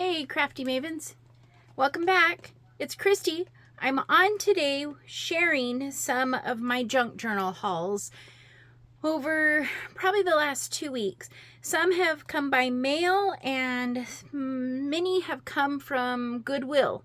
Hey, crafty mavens. Welcome back. It's Christy. I'm on today sharing some of my junk journal hauls over probably the last 2 weeks. Some have come by mail and many have come from Goodwill.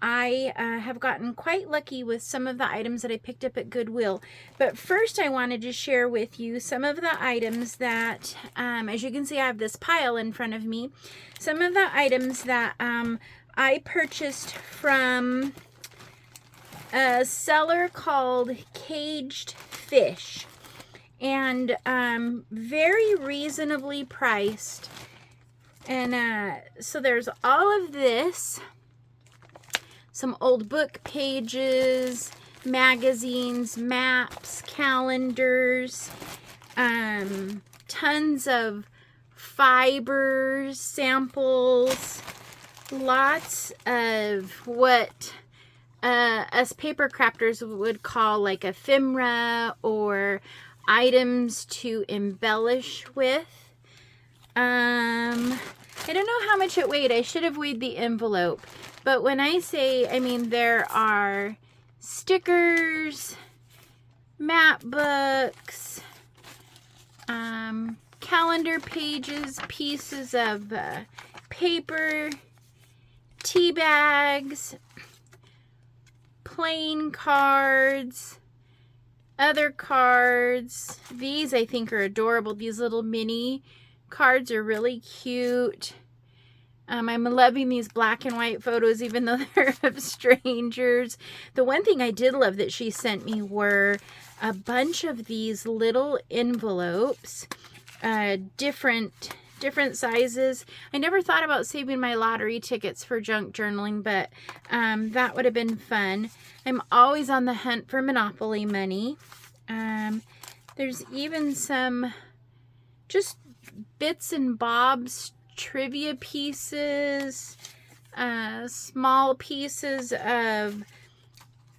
I have gotten quite lucky with some of the items that I picked up at Goodwill. But first I wanted to share with you some of the items that, as you can see, I have this pile in front of me. Some of the items that I purchased from a seller called Caged Fish. And very reasonably priced. And so there's all of this. Some old book pages, magazines, maps, calendars, tons of fibers, samples, lots of what us paper crafters would call like ephemera or items to embellish with. I don't know how much it weighed. I should have weighed the envelope. But when I say, I mean, there are stickers, map books, calendar pages, pieces of paper, tea bags, plain cards, other cards. These I think are adorable. These little mini cards are really cute. I'm loving these black and white photos, even though they're of strangers. The one thing I did love that she sent me were a bunch of these little envelopes, different sizes. I never thought about saving my lottery tickets for junk journaling, but that would have been fun. I'm always on the hunt for Monopoly money. There's even some just bits and bobs, trivia pieces, small pieces of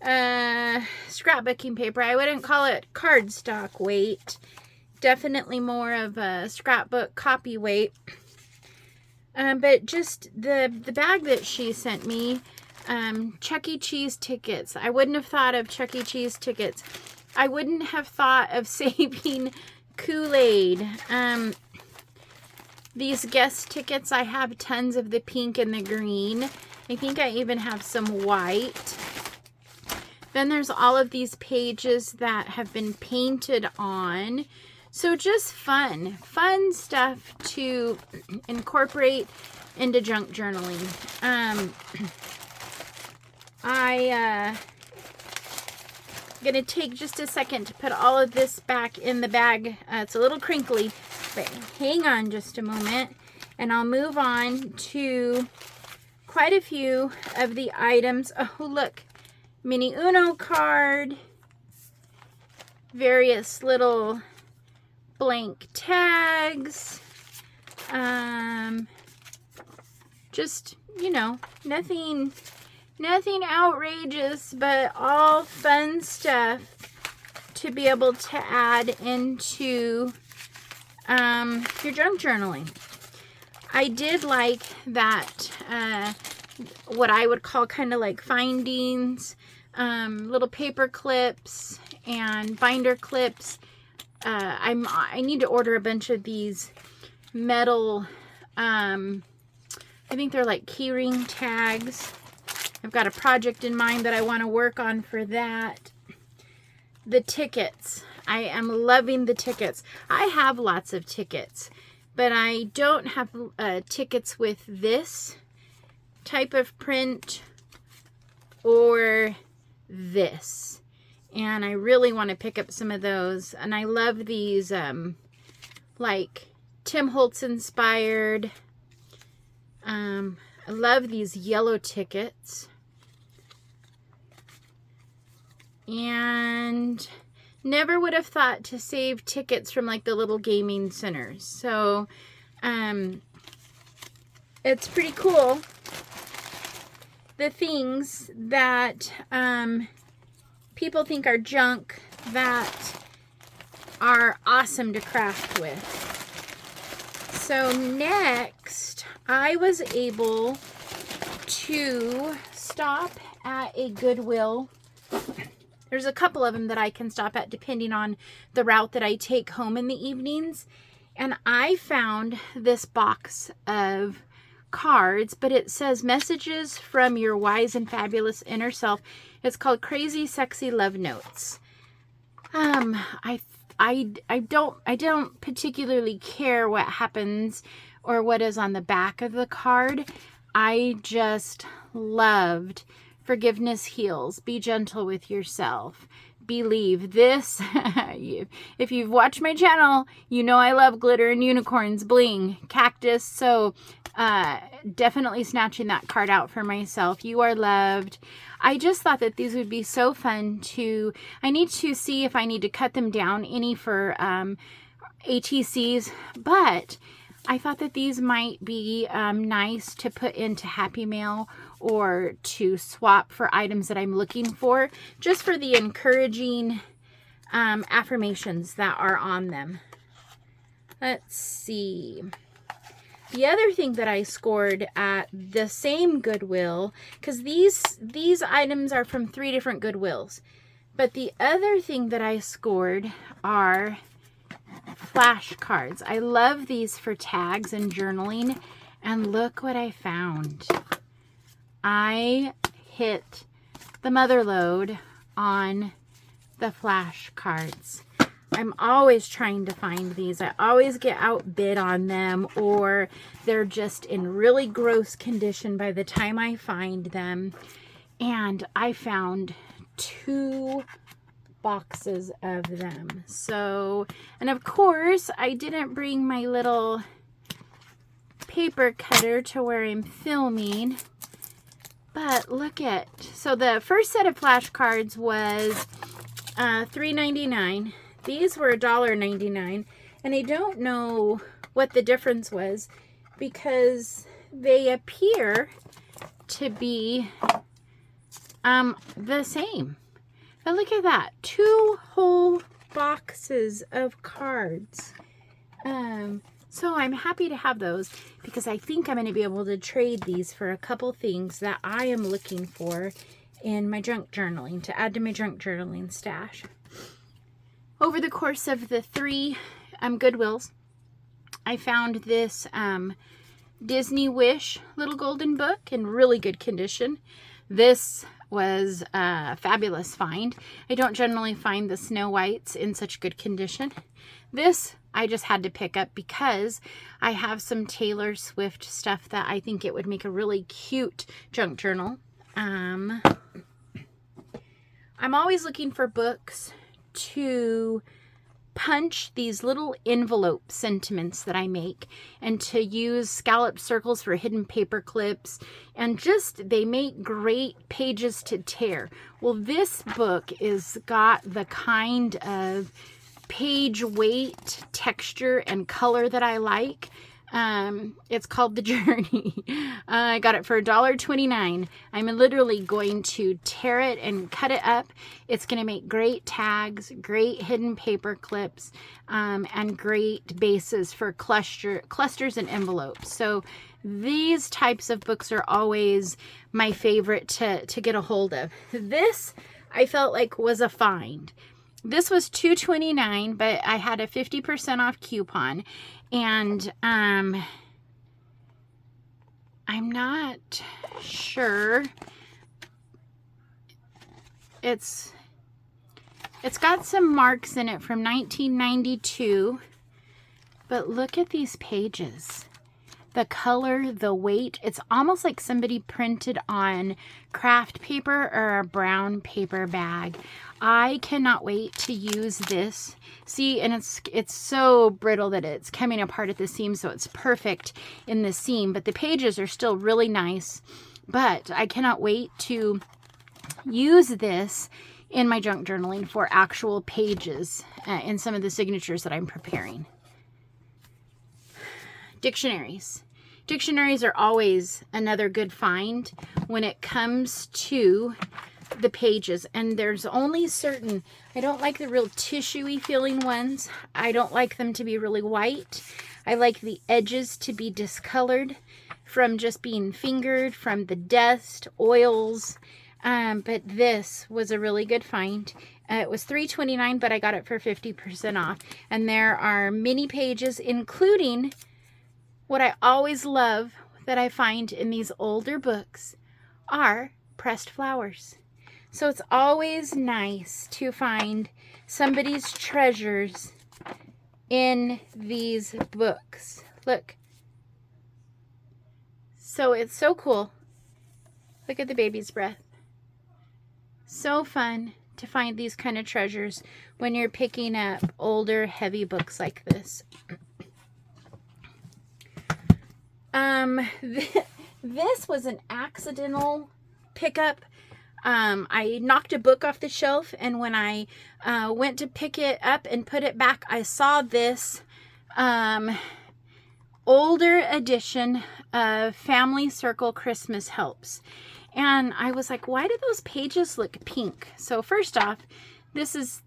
scrapbooking paper. I wouldn't call it cardstock weight. Definitely more of a scrapbook copy weight. But just the bag that she sent me, Chuck E. Cheese tickets. I wouldn't have thought of Chuck E. Cheese tickets. I wouldn't have thought of saving Kool-Aid. These guest tickets, I have tons of the pink and the green. I think I even have some white. Then there's all of these pages that have been painted on. So just fun stuff to incorporate into junk journaling. I'm gonna take just a second to put all of this back in the bag. It's a little crinkly, but hang on just a moment, and I'll move on to quite a few of the items. Oh, look, mini Uno card, various little blank tags, just, you know, nothing outrageous, but all fun stuff to be able to add into your junk journaling. I did like that, what I would call kind of like findings, little paper clips and binder clips. I need to order a bunch of these metal, I think they're like keyring tags. I've got a project in mind that I want to work on for that. The tickets. I am loving the tickets. I have lots of tickets, but I don't have tickets with this type of print or this. And I really want to pick up some of those. And I love these like Tim Holtz inspired. I love these yellow tickets. And never would have thought to save tickets from like the little gaming centers. So it's pretty cool, the things that people think are junk that are awesome to craft with. So next I was able to stop at a Goodwill. There's a couple of them that I can stop at depending on the route that I take home in the evenings. And I found this box of cards, but it says Messages from Your Wise and Fabulous Inner Self. It's called Crazy Sexy Love Notes. I don't particularly care what happens or what is on the back of the card. I just loved Forgiveness Heals. Be gentle with yourself. Believe. This, if you've watched my channel, you know I love glitter and unicorns, bling, cactus. So definitely snatching that card out for myself. You are loved. I just thought that these would be so fun to, I need to see if I need to cut them down any for ATCs, but I thought that these might be nice to put into Happy Mail or to swap for items that I'm looking for, just for the encouraging affirmations that are on them. Let's see. The other thing that I scored at the same Goodwill, because these items are from 3 different Goodwills, but the other thing that I scored are flashcards. I love these for tags and journaling, and look what I found. I hit the mother lode on the flashcards. I'm always trying to find these. I always get outbid on them, or they're just in really gross condition by the time I find them. And I found 2 boxes of them. So, and of course, I didn't bring my little paper cutter to where I'm filming. But look at, so the first set of flashcards was $3.99. These were $1.99, and I don't know what the difference was because they appear to be the same. But look at that, 2 whole boxes of cards. So I'm happy to have those because I think I'm going to be able to trade these for a couple things that I am looking for in my junk journaling, to add to my junk journaling stash. Over the course of the 3 Goodwills, I found this Disney Wish little golden book in really good condition. This was a fabulous find. I don't generally find the Snow Whites in such good condition. This I just had to pick up because I have some Taylor Swift stuff that I think it would make a really cute junk journal. I'm always looking for books to punch these little envelope sentiments that I make, and to use scallop circles for hidden paper clips, and just they make great pages to tear. Well, this book is got the kind of page weight, texture, and color that I like. It's called The Journey. I got it for $1.29. I'm literally going to tear it and cut it up. It's going to make great tags, great hidden paper clips, and great bases for clusters and envelopes. So these types of books are always my favorite to get a hold of. This I felt like was a find. This was $2.29, but I had a 50% off coupon, and I'm not sure. It's got some marks in it from 1992, but look at these pages. The color, the weight, it's almost like somebody printed on craft paper or a brown paper bag. I cannot wait to use this. See, and it's so brittle that it's coming apart at the seam, so it's perfect in the seam, but the pages are still really nice. But I cannot wait to use this in my junk journaling for actual pages in some of the signatures that I'm preparing. Dictionaries. Dictionaries are always another good find when it comes to the pages, and there's only certain, I don't like the real tissuey feeling ones. I don't like them to be really white. I like the edges to be discolored. from just being fingered, from the dust, oils. But this was a really good find. It was $3.29, but I got it for 50% off. And there are mini pages, including what I always love that I find in these older books are pressed flowers. So it's always nice to find somebody's treasures in these books. Look. So it's so cool. Look at the baby's breath. So fun to find these kind of treasures when you're picking up older, heavy books like this. This was an accidental pickup. I knocked a book off the shelf, and when I went to pick it up and put it back, I saw this older edition of Family Circle Christmas Helps. And I was like, why do those pages look pink? So first off, this is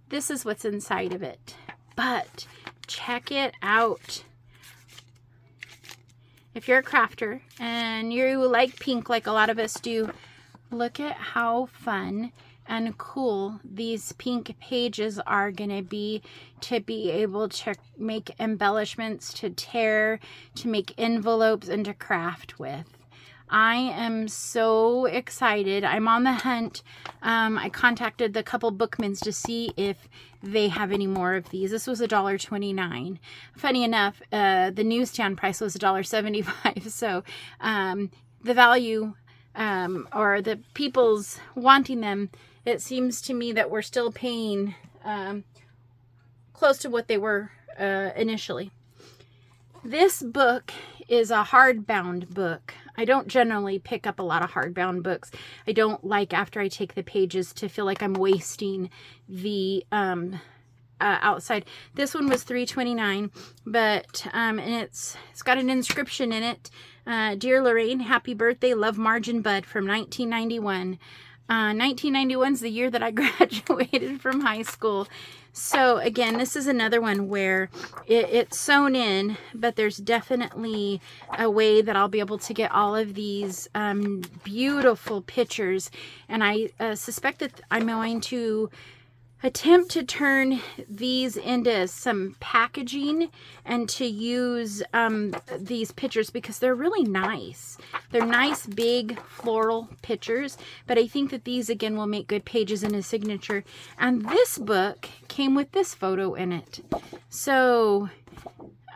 what's inside of it. But check it out. If you're a crafter and you like pink like a lot of us do, look at how fun and cool these pink pages are going to be able to make embellishments, to tear, to make envelopes, and to craft with. I am so excited. I'm on the hunt. I contacted the couple bookmans to see if they have any more of these. This was $1.29. Funny enough, the newsstand price was $1.75. So the value or the people's wanting them, it seems to me that we're still paying close to what they were initially. This book is a hardbound book. I don't generally pick up a lot of hardbound books. I don't like, after I take the pages, to feel like I'm wasting the outside. This one was $3.29, but and it's got an inscription in it. Dear Lorraine, happy birthday, love Marge and Bud, from 1991. 1991 is the year that I graduated from high school. So again, this is another one where it's sewn in, but there's definitely a way that I'll be able to get all of these beautiful pictures. And I suspect that I'm going to attempt to turn these into some packaging and to use these pictures because they're really nice. They're nice, big floral pictures, but I think that these again will make good pages in a signature. And this book came with this photo in it. So,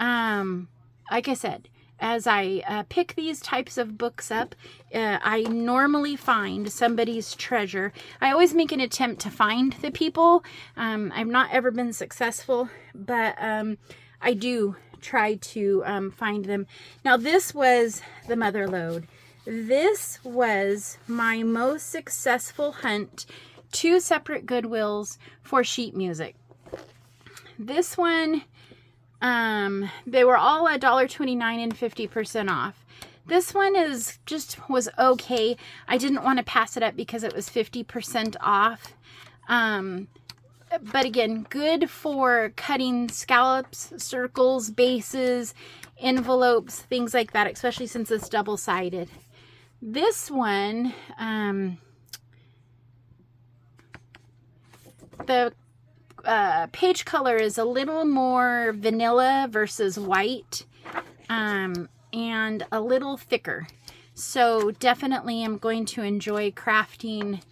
like I said, as I pick these types of books up, I normally find somebody's treasure. I always make an attempt to find the people. I've not ever been successful, but I do try to find them. Now, this was the mother lode. This was my most successful hunt. 2 separate Goodwills for sheet music. This one, they were all $1.29 and 50% off. This one was okay. I didn't want to pass it up because it was 50% off. But again, good for cutting scallops, circles, bases, envelopes, things like that, especially since it's double-sided. This one, the page color is a little more vanilla versus white, and a little thicker. So definitely I'm going to enjoy crafting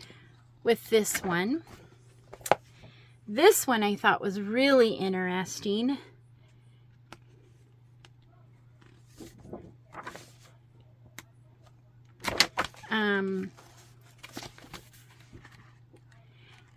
with this one. This one I thought was really interesting.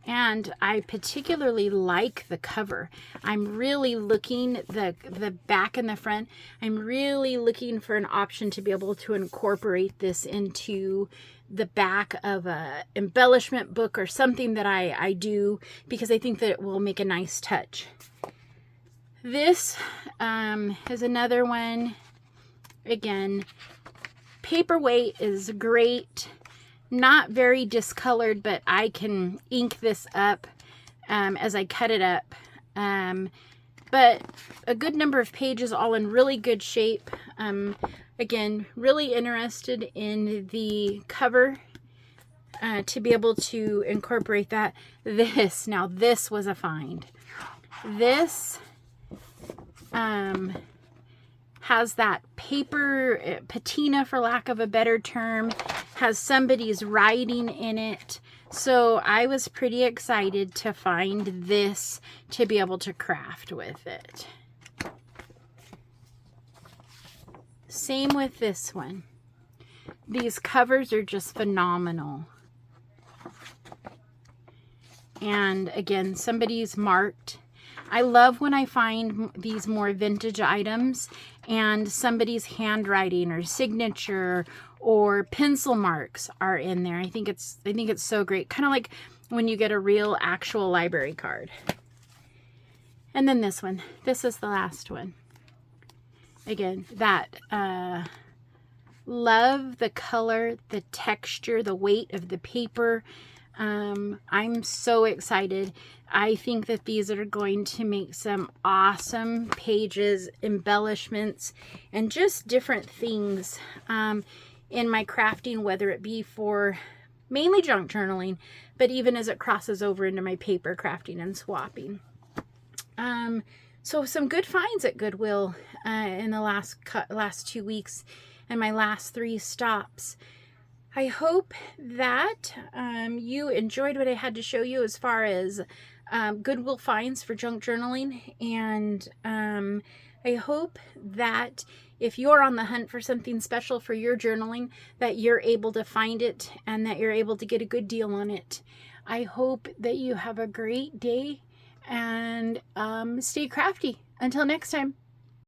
And I particularly like the cover. I'm really looking, the back and the front, I'm really looking for an option to be able to incorporate this into the back of a embellishment book or something that I do, because I think that it will make a nice touch. This is another one. Again, paperweight is great. Not very discolored, but I can ink this up as I cut it up. but a good number of pages all in really good shape. Again, really interested in the cover to be able to incorporate that. Now this was a find. This has that paper patina, for lack of a better term, has somebody's writing in it. So I was pretty excited to find this to be able to craft with it. Same with this one. These covers are just phenomenal. And again, somebody's marked. I love when I find these more vintage items and somebody's handwriting or signature or pencil marks are in there. I think it's so great. Kind of like when you get a real actual library card. And then this one. This is the last one. Again, that love the color, the texture, the weight of the paper. I'm so excited. I think that these are going to make some awesome pages, embellishments, and just different things in my crafting, whether it be for mainly junk journaling, but even as it crosses over into my paper crafting and swapping. So some good finds at Goodwill in the last 2 weeks and my last 3 stops. I hope that you enjoyed what I had to show you as far as Goodwill finds for junk journaling. And I hope that if you're on the hunt for something special for your journaling, that you're able to find it and that you're able to get a good deal on it. I hope that you have a great day and stay crafty. Until next time.